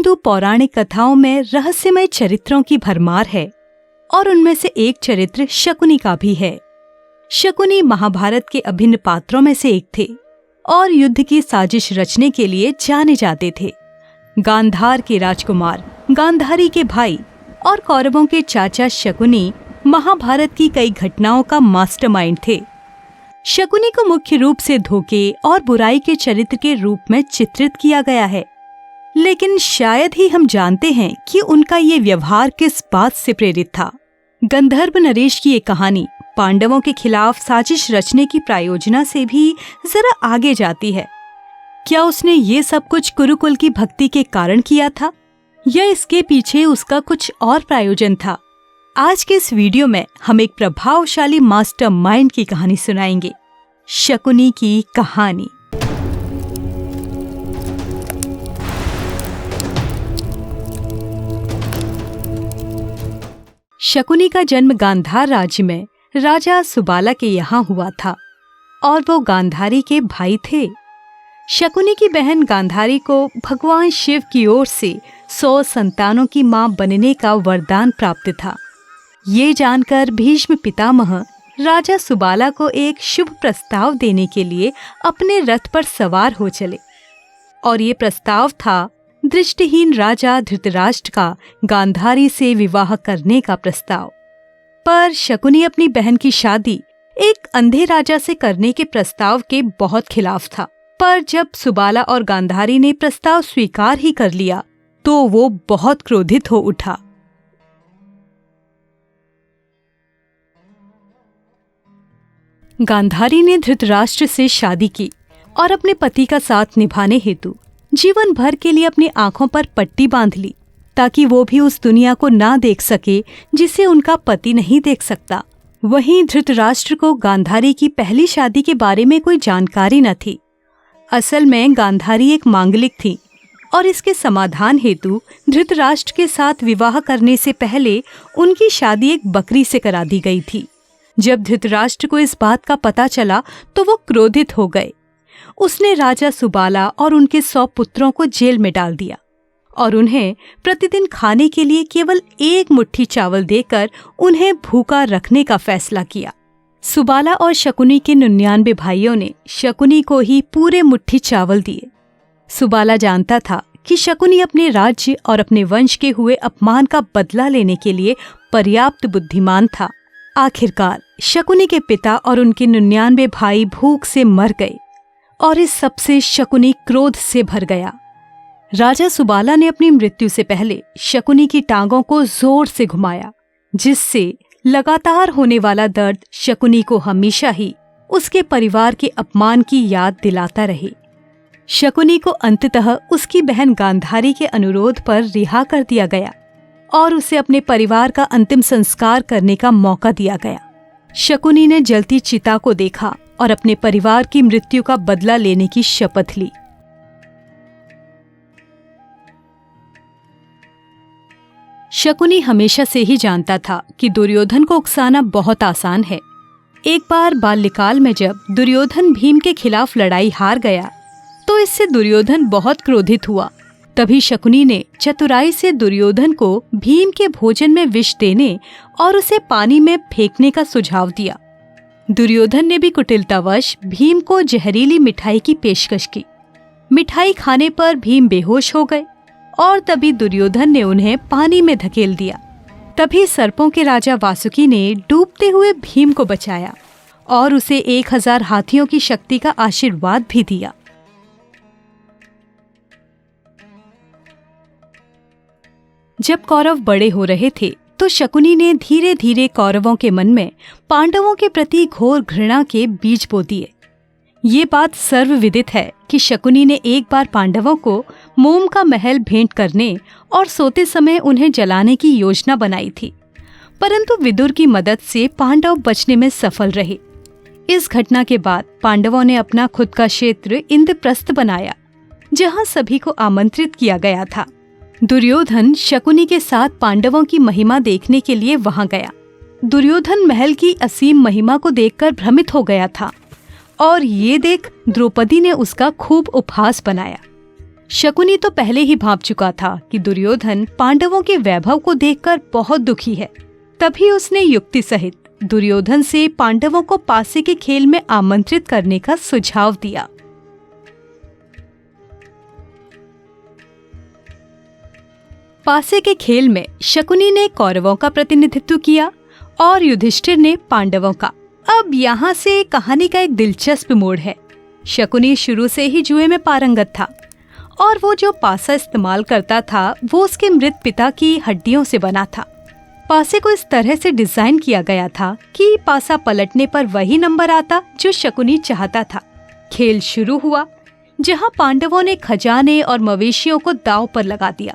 हिंदू पौराणिक कथाओं में रहस्यमय चरित्रों की भरमार है और उनमें से एक चरित्र शकुनी का भी है। शकुनी महाभारत के अभिन्न पात्रों में से एक थे और युद्ध की साजिश रचने के लिए जाने जाते थे। गांधार के राजकुमार, गांधारी के भाई और कौरवों के चाचा शकुनी महाभारत की कई घटनाओं का मास्टरमाइंड थे। शकुनी को मुख्य रूप से धोखे और बुराई के चरित्र के रूप में चित्रित किया गया है, लेकिन शायद ही हम जानते हैं कि उनका ये व्यवहार किस बात से प्रेरित था। गंधर्व नरेश की ये कहानी पांडवों के खिलाफ साजिश रचने की प्रायोजना से भी जरा आगे जाती है। क्या उसने ये सब कुछ कुरुकुल की भक्ति के कारण किया था या इसके पीछे उसका कुछ और प्रायोजन था? आज के इस वीडियो में हम एक प्रभावशाली मास्टरमाइंड की कहानी सुनाएंगे, शकुनी की कहानी। शकुनी का जन्म गांधार राज्य में राजा सुबाला के यहाँ हुआ था और वो गांधारी के भाई थे। शकुनी की बहन गांधारी को भगवान शिव की ओर से 100 संतानों की मां बनने का वरदान प्राप्त था। ये जानकर भीष्म पितामह राजा सुबाला को एक शुभ प्रस्ताव देने के लिए अपने रथ पर सवार हो चले और ये प्रस्ताव था दृष्टिहीन राजा धृतराष्ट्र का गांधारी से विवाह करने का प्रस्ताव। पर शकुनी अपनी बहन की शादी एक अंधे राजा से करने के प्रस्ताव के बहुत खिलाफ था। पर जब सुबाला और गांधारी ने प्रस्ताव स्वीकार ही कर लिया तो वो बहुत क्रोधित हो उठा। गांधारी ने धृतराष्ट्र से शादी की और अपने पति का साथ निभाने हेतु जीवन भर के लिए अपनी आंखों पर पट्टी बांध ली ताकि वो भी उस दुनिया को ना देख सके जिसे उनका पति नहीं देख सकता। वहीं धृतराष्ट्र को गांधारी की पहली शादी के बारे में कोई जानकारी न थी। असल में गांधारी एक मांगलिक थी और इसके समाधान हेतु धृतराष्ट्र के साथ विवाह करने से पहले उनकी शादी एक बकरी से करा दी गई थी। जब धृतराष्ट्र को इस बात का पता चला तो वो क्रोधित हो गए। उसने राजा सुबाला और उनके 100 पुत्रों को जेल में डाल दिया और उन्हें प्रतिदिन खाने के लिए केवल 1 मुट्ठी चावल देकर उन्हें भूखा रखने का फैसला किया। सुबाला और शकुनी के 99 भाइयों ने शकुनी को ही पूरे मुट्ठी चावल दिए। सुबाला जानता था कि शकुनी अपने राज्य और अपने वंश के हुए अपमान का बदला लेने के लिए पर्याप्त बुद्धिमान था। आखिरकार शकुनी के पिता और उनके 99 भाई भूख से मर गए और इस सबसे शकुनी क्रोध से भर गया। राजा सुबाला ने अपनी मृत्यु से पहले शकुनी की टांगों को जोर से घुमाया, जिससे लगातार होने वाला दर्द शकुनी को हमेशा ही उसके परिवार के अपमान की याद दिलाता रहे। शकुनी को अंततः उसकी बहन गांधारी के अनुरोध पर रिहा कर दिया गया और उसे अपने परिवार का अंतिम संस्कार करने का मौका दिया गया। शकुनी ने जलती चिता को देखा और अपने परिवार की मृत्यु का बदला लेने की शपथ ली। शकुनी हमेशा से ही जानता था कि दुर्योधन को उकसाना बहुत आसान है। एक बार बाल्यकाल में जब दुर्योधन भीम के खिलाफ लड़ाई हार गया तो इससे दुर्योधन बहुत क्रोधित हुआ। तभी शकुनी ने चतुराई से दुर्योधन को भीम के भोजन में विष देने और उसे पानी में फेंकने का सुझाव दिया। दुर्योधन ने भी कुटिलतावश भीम को जहरीली मिठाई की पेशकश की। मिठाई खाने पर भीम बेहोश हो गए और तभी दुर्योधन ने उन्हें पानी में धकेल दिया। तभी सर्पों के राजा वासुकी ने डूबते हुए भीम को बचाया और उसे 1000 हाथियों की शक्ति का आशीर्वाद भी दिया। जब कौरव बड़े हो रहे थे तो शकुनी ने धीरे धीरे कौरवों के मन में पांडवों के प्रति घोर घृणा के बीज बो दिए। ये बात सर्वविदित है कि शकुनी ने एक बार पांडवों को मोम का महल भेंट करने और सोते समय उन्हें जलाने की योजना बनाई थी, परंतु विदुर की मदद से पांडव बचने में सफल रहे। इस घटना के बाद पांडवों ने अपना खुद का क्षेत्र इंद्रप्रस्थ बनाया, जहां सभी को आमंत्रित किया गया था। दुर्योधन शकुनी के साथ पांडवों की महिमा देखने के लिए वहां गया। दुर्योधन महल की असीम महिमा को देखकर भ्रमित हो गया था और ये देख द्रौपदी ने उसका खूब उपहास बनाया। शकुनी तो पहले ही भांप चुका था कि दुर्योधन पांडवों के वैभव को देखकर बहुत दुखी है। तभी उसने युक्ति सहित दुर्योधन से पांडवों को पासे के खेल में आमंत्रित करने का सुझाव दिया। पासे के खेल में शकुनी ने कौरवों का प्रतिनिधित्व किया और युधिष्ठिर ने पांडवों का। अब यहाँ से कहानी का एक दिलचस्प मोड़ है। शकुनी शुरू से ही जुए में पारंगत था और वो जो पासा इस्तेमाल करता था वो उसके मृत पिता की हड्डियों से बना था। पासे को इस तरह से डिजाइन किया गया था कि पासा पलटने पर वही नंबर आता जो शकुनी चाहता था। खेल शुरू हुआ जहाँ पांडवों ने खजाने और मवेशियों को दांव पर लगा दिया,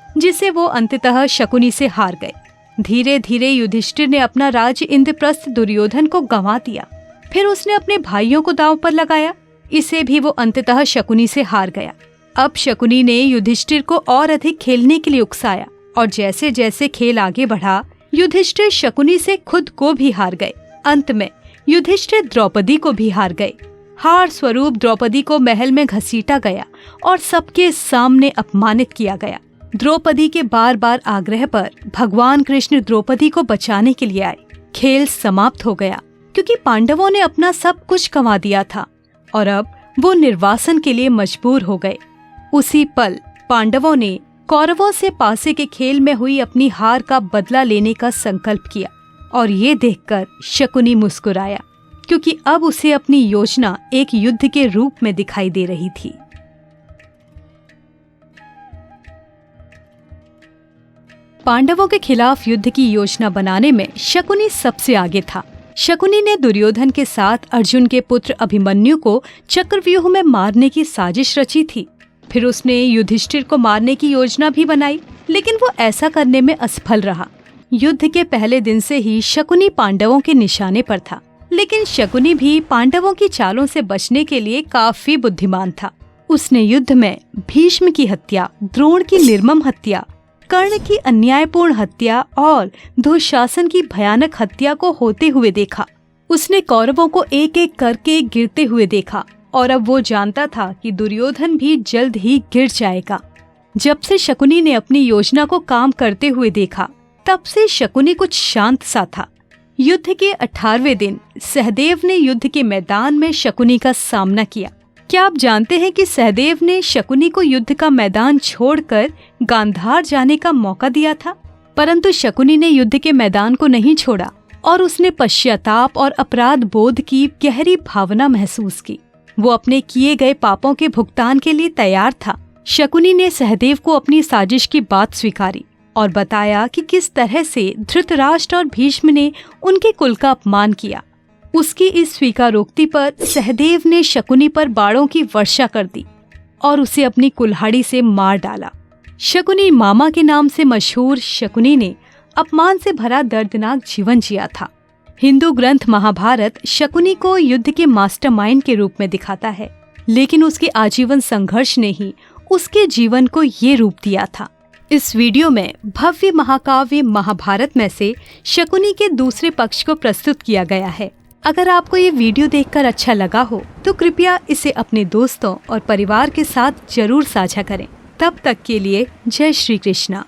जिसे वो अंततः शकुनी से हार गए। धीरे धीरे युधिष्ठिर ने अपना राज्य इंद्रप्रस्थ दुर्योधन को गंवा दिया। फिर उसने अपने भाइयों को दांव पर लगाया, इसे भी वो अंततः शकुनी से हार गया। अब शकुनी ने युधिष्ठिर को और अधिक खेलने के लिए उकसाया और जैसे जैसे खेल आगे बढ़ा युधिष्ठिर शकुनी से खुद को भी हार गए। अंत में युधिष्ठिर द्रौपदी को भी हार गए। हार स्वरूप द्रौपदी को महल में घसीटा गया और सबके सामने अपमानित किया गया। द्रौपदी के बार बार आग्रह पर भगवान कृष्ण द्रौपदी को बचाने के लिए आए। खेल समाप्त हो गया क्योंकि पांडवों ने अपना सब कुछ गंवा दिया था और अब वो निर्वासन के लिए मजबूर हो गए। उसी पल पांडवों ने कौरवों से पासे के खेल में हुई अपनी हार का बदला लेने का संकल्प किया और ये देखकर शकुनी मुस्कुराया क्योंकि अब उसे अपनी योजना एक युद्ध के रूप में दिखाई दे रही थी। पांडवों के खिलाफ युद्ध की योजना बनाने में शकुनी सबसे आगे था। शकुनी ने दुर्योधन के साथ अर्जुन के पुत्र अभिमन्यु को चक्रव्यूह में मारने की साजिश रची थी। फिर उसने युधिष्ठिर को मारने की योजना भी बनाई, लेकिन वो ऐसा करने में असफल रहा। युद्ध के पहले दिन से ही शकुनी पांडवों के निशाने पर था, लेकिन शकुनी भी पांडवों की चालों से बचने के लिए काफी बुद्धिमान था। उसने युद्ध में भीष्म की हत्या, द्रोण की निर्मम हत्या, कर्ण की अन्यायपूर्ण हत्या और दुशासन की भयानक हत्या को होते हुए देखा। उसने कौरवों को एक एक करके गिरते हुए देखा और अब वो जानता था कि दुर्योधन भी जल्द ही गिर जाएगा। जब से शकुनी ने अपनी योजना को काम करते हुए देखा, तब से शकुनी कुछ शांत सा था। युद्ध के 18वें दिन सहदेव ने युद्ध के मैदान में शकुनी का सामना किया। क्या आप जानते हैं कि सहदेव ने शकुनी को युद्ध का मैदान छोड़कर गांधार जाने का मौका दिया था? परंतु शकुनी ने युद्ध के मैदान को नहीं छोड़ा और उसने पश्चाताप और अपराध बोध की गहरी भावना महसूस की। वो अपने किए गए पापों के भुगतान के लिए तैयार था। शकुनी ने सहदेव को अपनी साजिश की बात स्वीकारी और बताया कि किस तरह से धृतराष्ट्र और भीष्म ने उनके कुल का अपमान किया। उसकी इस स्वीकारोक्ति पर सहदेव ने शकुनी पर बाणों की वर्षा कर दी और उसे अपनी कुल्हाड़ी से मार डाला। शकुनी मामा के नाम से मशहूर शकुनी ने अपमान से भरा दर्दनाक जीवन जिया था। हिंदू ग्रंथ महाभारत शकुनी को युद्ध के मास्टरमाइंड के रूप में दिखाता है, लेकिन उसके आजीवन संघर्ष ने ही उसके जीवन को ये रूप दिया था। इस वीडियो में भव्य महाकाव्य महाभारत में से शकुनी के दूसरे पक्ष को प्रस्तुत किया गया है। अगर आपको ये वीडियो देखकर अच्छा लगा हो तो कृपया इसे अपने दोस्तों और परिवार के साथ जरूर साझा करें। तब तक के लिए जय श्री कृष्णा।